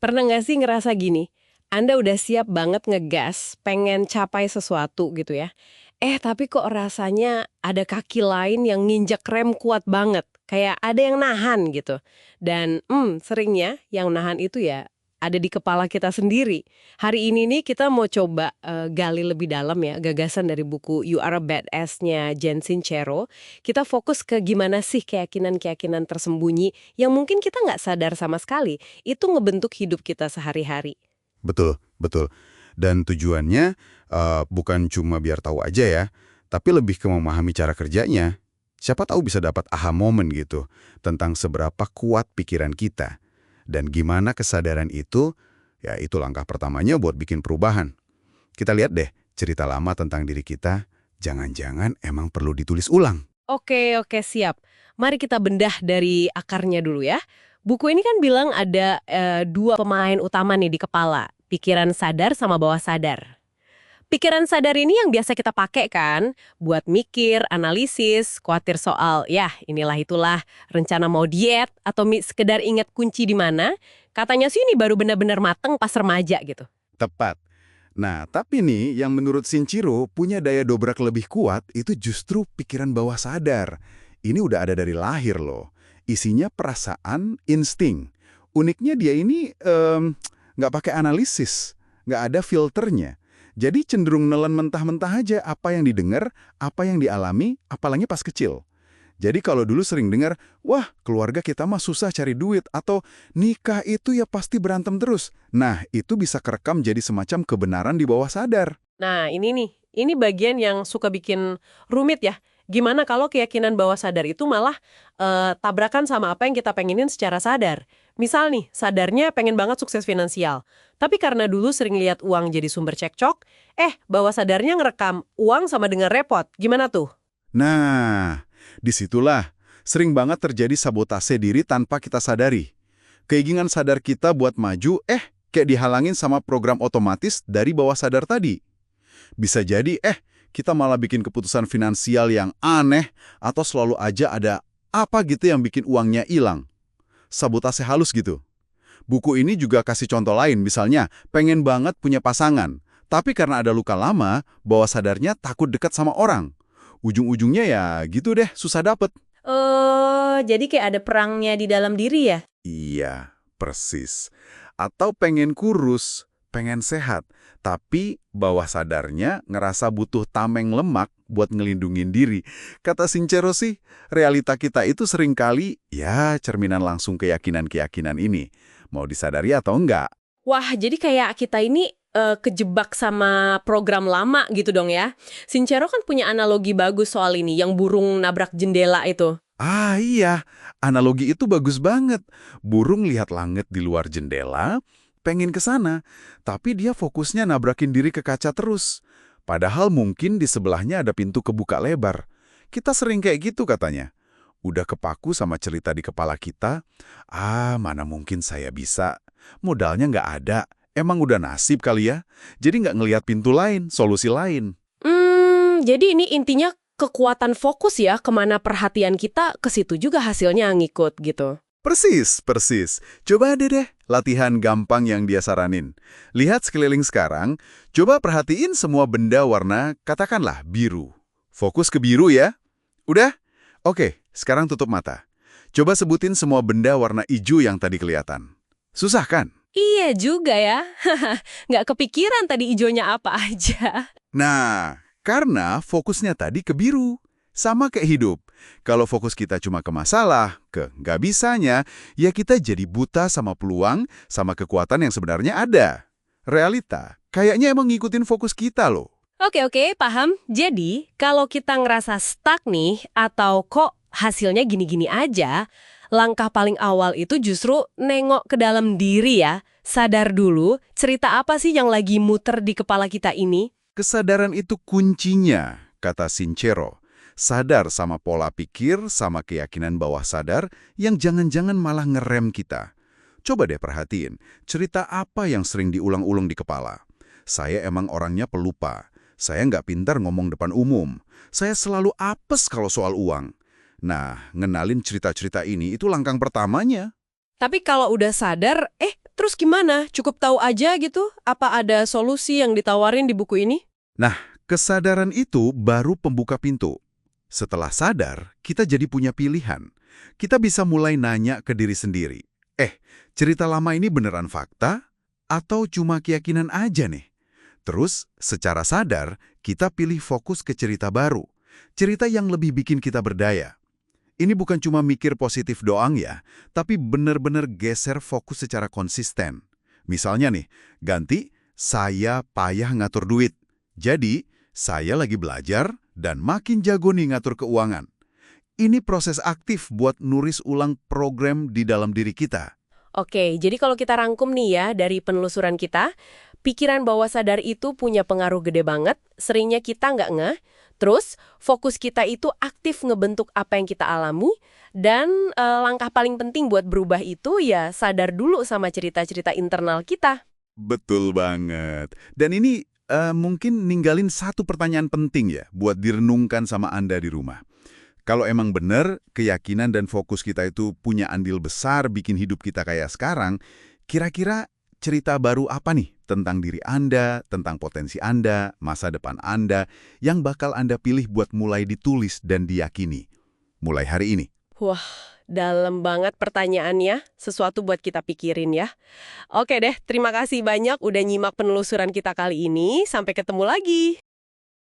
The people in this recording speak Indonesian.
Pernah nggak sih ngerasa gini, Anda udah siap banget ngegas, pengen capai sesuatu gitu ya. Tapi kok rasanya ada kaki lain yang nginjek rem kuat banget. Kayak ada yang nahan gitu. Dan seringnya yang nahan itu ya ada di kepala kita sendiri. Hari ini nih kita mau coba gali lebih dalam ya gagasan dari buku You Are a Badass-nya Jen Sincero. Kita fokus ke gimana sih keyakinan-keyakinan tersembunyi yang mungkin kita nggak sadar sama sekali. Itu ngebentuk hidup kita sehari-hari. Betul, betul. Dan tujuannya bukan cuma biar tahu aja ya, tapi lebih ke memahami cara kerjanya. Siapa tahu bisa dapat aha moment gitu, tentang seberapa kuat pikiran kita. Dan gimana kesadaran itu, ya itu langkah pertamanya buat bikin perubahan. Kita lihat deh, cerita lama tentang diri kita, jangan-jangan emang perlu ditulis ulang. Oke, oke, siap. Mari kita bedah dari akarnya dulu ya. Buku ini kan bilang ada dua pemain utama nih di kepala, pikiran sadar sama bawah sadar. Pikiran sadar ini yang biasa kita pakai kan, buat mikir, analisis, khawatir soal, ya inilah itulah, rencana mau diet, atau sekedar ingat kunci di mana, katanya sih ini baru benar-benar mateng pas remaja gitu. Tepat. Nah, tapi nih yang menurut Shinjiro punya daya dobrak lebih kuat itu justru pikiran bawah sadar. Ini udah ada dari lahir loh. Isinya perasaan, insting. Uniknya dia ini nggak pakai analisis, nggak ada filternya. Jadi cenderung nelen mentah-mentah aja apa yang didengar, apa yang dialami, apalagi pas kecil. Jadi kalau dulu sering dengar, wah keluarga kita mah susah cari duit, atau nikah itu ya pasti berantem terus. Nah, itu bisa kerekam jadi semacam kebenaran di bawah sadar. Nah ini nih, ini bagian yang suka bikin rumit ya. Gimana kalau keyakinan bawah sadar itu malah tabrakan sama apa yang kita pengenin secara sadar. Misal nih, sadarnya pengen banget sukses finansial. Tapi karena dulu sering lihat uang jadi sumber cekcok, bawah sadarnya ngerekam uang sama dengan repot. Gimana tuh? Nah, disitulah sering banget terjadi sabotase diri tanpa kita sadari. Keinginan sadar kita buat maju, kayak dihalangin sama program otomatis dari bawah sadar tadi. Bisa jadi, kita malah bikin keputusan finansial yang aneh, atau selalu aja ada apa gitu yang bikin uangnya hilang. Sabotase halus gitu. Buku ini juga kasih contoh lain, misalnya pengen banget punya pasangan, tapi karena ada luka lama, bawah sadarnya takut dekat sama orang. Ujung-ujungnya ya gitu deh, susah dapet. Oh, jadi kayak ada perangnya di dalam diri ya? Iya, persis. Atau pengen kurus, pengen sehat, tapi bawah sadarnya ngerasa butuh tameng lemak buat ngelindungin diri. Kata Sincero sih, realita kita itu seringkali ya cerminan langsung keyakinan-keyakinan ini. Mau disadari atau enggak? Wah, jadi kayak kita ini kejebak sama program lama gitu dong ya. Sincero kan punya analogi bagus soal ini, yang burung nabrak jendela itu. Ah iya, analogi itu bagus banget. Burung lihat langit di luar jendela, pengen ke sana, tapi dia fokusnya nabrakin diri ke kaca terus. Padahal mungkin di sebelahnya ada pintu kebuka lebar. Kita sering kayak gitu katanya. Udah kepaku sama cerita di kepala kita, mana mungkin saya bisa. Modalnya nggak ada, emang udah nasib kali ya. Jadi nggak ngelihat pintu lain, solusi lain. Jadi ini intinya kekuatan fokus ya, kemana perhatian kita, ke situ juga hasilnya ngikut gitu. Persis, persis. Coba deh latihan gampang yang dia saranin. Lihat sekeliling sekarang, coba perhatiin semua benda warna, katakanlah biru. Fokus ke biru ya. Udah? Oke, sekarang tutup mata. Coba sebutin semua benda warna hijau yang tadi kelihatan. Susah kan? Iya juga ya. Nggak kepikiran tadi ijonya apa aja. Nah, karena fokusnya tadi ke biru. Sama kayak hidup. Kalau fokus kita cuma ke masalah, ke nggak bisanya, ya kita jadi buta sama peluang, sama kekuatan yang sebenarnya ada. Realita, kayaknya emang ngikutin fokus kita loh. Oke, paham. Jadi, kalau kita ngerasa stuck nih, atau kok hasilnya gini-gini aja, langkah paling awal itu justru nengok ke dalam diri ya. Sadar dulu, cerita apa sih yang lagi muter di kepala kita ini? Kesadaran itu kuncinya, kata Sincero. Sadar sama pola pikir, sama keyakinan bawah sadar yang jangan-jangan malah ngerem kita. Coba deh perhatiin, cerita apa yang sering diulang-ulang di kepala. Saya emang orangnya pelupa. Saya nggak pintar ngomong depan umum. Saya selalu apes kalau soal uang. Nah, ngenalin cerita-cerita ini itu langkah pertamanya. Tapi kalau udah sadar, Terus gimana? Cukup tahu aja gitu? Apa ada solusi yang ditawarin di buku ini? Nah, kesadaran itu baru pembuka pintu. Setelah sadar, kita jadi punya pilihan. Kita bisa mulai nanya ke diri sendiri. Cerita lama ini beneran fakta? Atau cuma keyakinan aja nih? Terus, secara sadar, kita pilih fokus ke cerita baru. Cerita yang lebih bikin kita berdaya. Ini bukan cuma mikir positif doang ya, tapi bener-bener geser fokus secara konsisten. Misalnya nih, ganti, saya payah ngatur duit. Jadi, saya lagi belajar dan makin jago nih ngatur keuangan. Ini proses aktif buat nulis ulang program di dalam diri kita. Oke, jadi kalau kita rangkum nih ya dari penelusuran kita, pikiran bawah sadar itu punya pengaruh gede banget, seringnya kita nggak ngeh, terus fokus kita itu aktif ngebentuk apa yang kita alami, dan langkah paling penting buat berubah itu ya sadar dulu sama cerita-cerita internal kita. Betul banget. Dan ini mungkin ninggalin satu pertanyaan penting ya buat direnungkan sama Anda di rumah. Kalau emang benar keyakinan dan fokus kita itu punya andil besar bikin hidup kita kayak sekarang, kira-kira cerita baru apa nih tentang diri Anda, tentang potensi Anda, masa depan Anda, yang bakal Anda pilih buat mulai ditulis dan diyakini? Mulai hari ini. Wah, dalam banget pertanyaannya, sesuatu buat kita pikirin ya. Oke deh, terima kasih banyak udah nyimak penelusuran kita kali ini, sampai ketemu lagi.